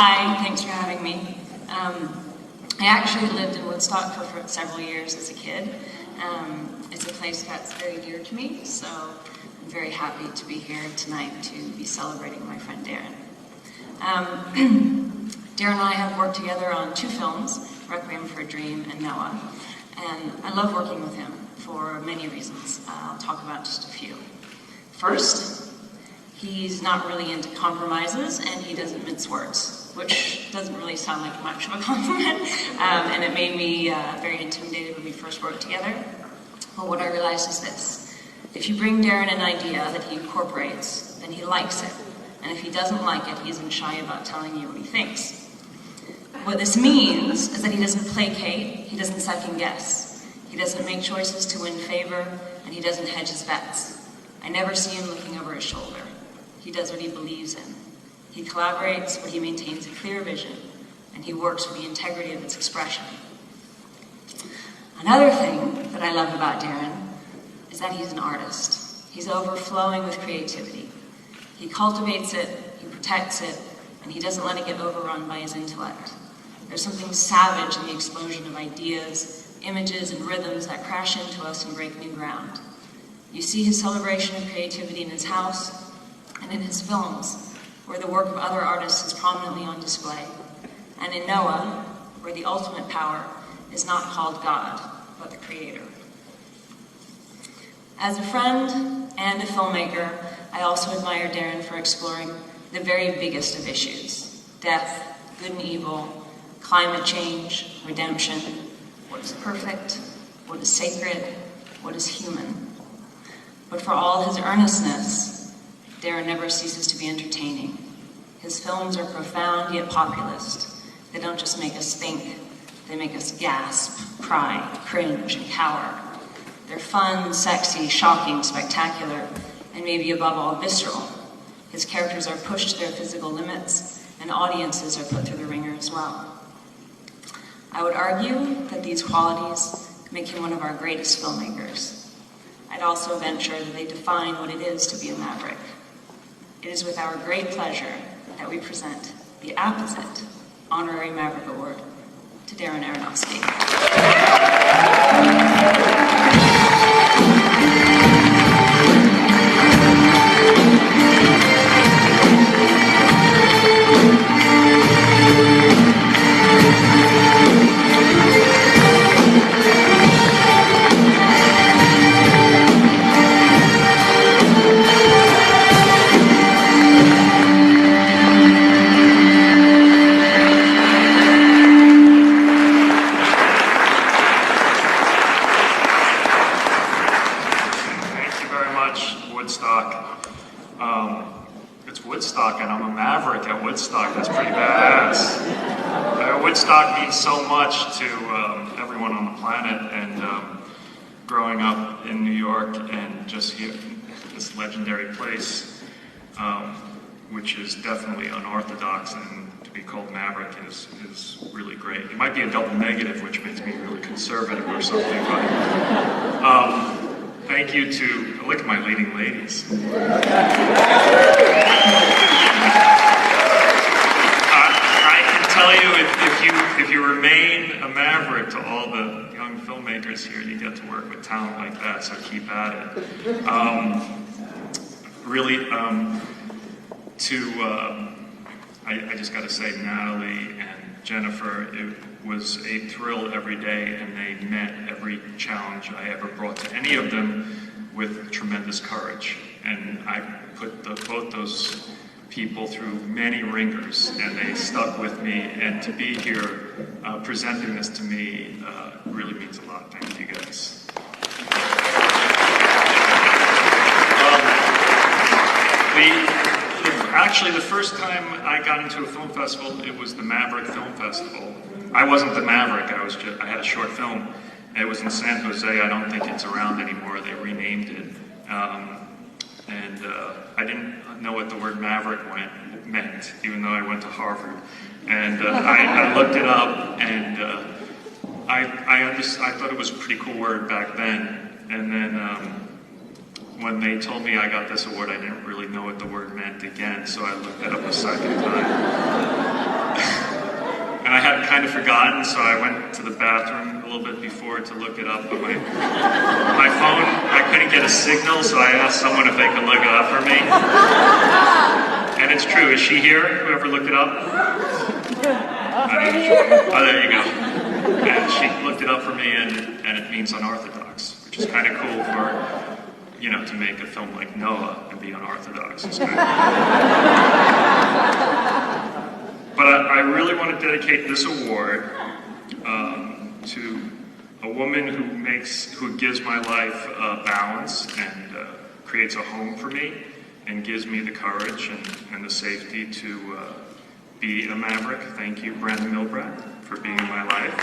Hi, thanks for having me. I actually lived in Woodstock for several years as a kid. It's a place that's very dear to me, so I'm very happy to be here tonight to be celebrating my friend Darren. Darren and I have worked together on 2 films, Requiem for a Dream and Noah, and I love working with him for many reasons. I'll talk about just a few. First, he's not really into compromises and he doesn't mince words, which doesn't really sound like much of a compliment, and it made me very intimidated when we first worked together. But what I realized is this: if you bring Darren an idea that he incorporates, then he likes it, and if he doesn't like it, he isn't shy about telling you what he thinks. What this means is that he doesn't placate, he doesn't second guess, he doesn't make choices to win favor, and he doesn't hedge his bets. I never see him looking over his shoulder. He does what he believes in. He collaborates when he maintains a clear vision, and he works for the integrity of its expression. Another thing that I love about Darren is that he's an artist. He's overflowing with creativity. He cultivates it, he protects it, and he doesn't let it get overrun by his intellect. There's something savage in the explosion of ideas, images, and rhythms that crash into us and break new ground. You see his celebration of creativity in his house and in his films, where the work of other artists is prominently on display, and in Noah, where the ultimate power is not called God, but the Creator. As a friend and a filmmaker, I also admire Darren for exploring the very biggest of issues: death, good and evil, climate change, redemption, what is perfect, what is sacred, what is human. But for all his earnestness, Darren never ceases to be entertaining. His films are profound yet populist. They don't just make us think, they make us gasp, cry, cringe, and cower. They're fun, sexy, shocking, spectacular, and maybe above all, visceral. His characters are pushed to their physical limits, and audiences are put through the ringer as well. I would argue that these qualities make him one of our greatest filmmakers. I'd also venture that they define what it is to be a maverick. It is with our great pleasure that we present the apposite Honorary Maverick Award to Darren Arranosky. It's Woodstock, and I'm a maverick at Woodstock. That's pretty badass. Woodstock means so much to everyone on the planet, and growing up in New York and just here, this legendary place, which is definitely unorthodox, and to be called maverick is really great. It might be a double negative, which makes me really conservative or something, but thank you to, look at my leading ladies. I can tell you, if you remain a maverick, to all the young filmmakers here, you get to work with talent like that, so keep at it. I just got to say, Natalie and Jennifer, it was a thrill every day, and they met every challenge I ever brought to any of them with tremendous courage. And I put both those people through many ringers, and they stuck with me. And to be here presenting this to me really means a lot. Thank you, guys. Actually, the first time I got into a film festival, it was the Maverick Film Festival. I wasn't the Maverick, I had a short film. It was in San Jose. I don't think it's around anymore. They renamed it. I didn't know what the word Maverick meant, even though I went to Harvard. And I looked it up, and I thought it was a pretty cool word back then. And then when they told me I got this award, I didn't really know what the word meant again, so I looked it up a second time. hadn't forgotten, so I went to the bathroom a little bit before to look it up on my phone. I couldn't get a signal, so I asked someone if they could look it up for me. And it's true. Is she here? Whoever looked it up? Oh, there you go. And she looked it up for me, and it means unorthodox, which is kind of cool for, you know, to make a film like Noah and be unorthodox. It's kind of... But I really want to dedicate this award to a woman who gives my life balance and creates a home for me and gives me the courage and the safety to be a maverick. Thank you, Brandon Milbrad, for being in my life.